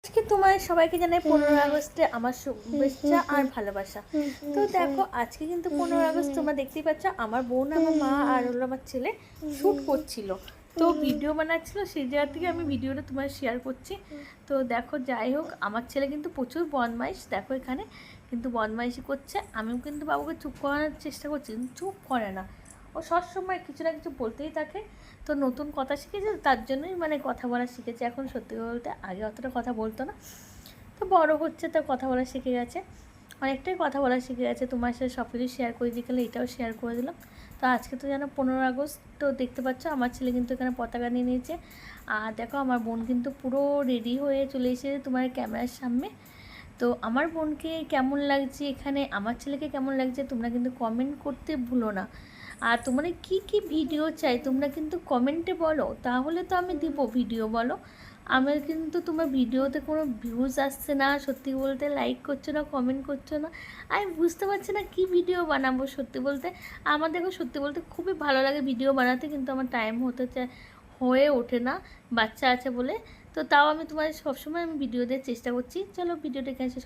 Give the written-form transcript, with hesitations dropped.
আজকে তোমার সবাইকে জানাই 15 আগস্টে আমার শুভেচ্ছা আর ভালোবাসা। তো দেখো আজকে কিন্তু 15 আগস্ট, তোমরা দেখতেই পাচ্ছ আমার বোন, আমার মা আর হলো আমার ছেলে শ্যুট করছিল, তো ভিডিও বানাচ্ছিল, সেই জায়গা থেকে আমি ভিডিওটা তোমার শেয়ার করছি। তো দেখো যাই হোক, আমার ছেলে কিন্তু প্রচুর বদমাইশ, দেখো এখানে কিন্তু বদমাইশি করছে। আমিও কিন্তু বাবুকে চুপ করানোর চেষ্টা করছি, কিন্তু চুপ করে না, ও সবসময় কিছু না কিছু বলতেই থাকে। তো নতুন কথা শিখেছে, তার জন্যই মানে কথা বলা শিখেছে এখন। সত্যি বলতে আগে অতটা কথা বলতো না, তো বড় হচ্ছে, তো কথা বলা শিখে গেছে, অনেকটাই কথা বলা শিখে গেছে। তোমার সাথে সব কিছু শেয়ার করে দিয়ে গেলে এটাও শেয়ার করে দিলাম। তো আজকে তো যেন 15 আগস্ট, তো দেখতে পাচ্ছ আমার ছেলে কিন্তু এখানে পতাকা নিয়ে নিয়েছে। আর দেখো আমার বোন কিন্তু পুরো রেডি হয়ে চলে এসেছে তোমার ক্যামেরার সামনে। তো আমার বোনকে কেমন লাগছে, এখানে আমার ছেলেকে কেমন লাগছে, তোমরা কিন্তু কমেন্ট করতে ভুলো না। আর তোমরা কি কি ভিডিও চাই তোমরা কিন্তু কমেন্টে বলো, তাহলে তো আমি দিব ভিডিও। বলো, আমার কিন্তু তোমার ভিডিওতে কোনো ভিউজ আসছে না, সত্যি বলতে লাইক করছো না, কমেন্ট করছো না, আমি বুঝতে পারছি না কি ভিডিও বানাবো। সত্যি বলতে আমার দেখো, সত্যি বলতে খুবই ভালো লাগে ভিডিও বানাতে, কিন্তু আমার টাইম হয়ে ওঠে না, বাচ্চা আছে বলে। তো তাও আমি তোমার সবসময় আমি ভিডিও দেওয়ার চেষ্টা করছি। চলো ভিডিওটা এখানে শেষ করি।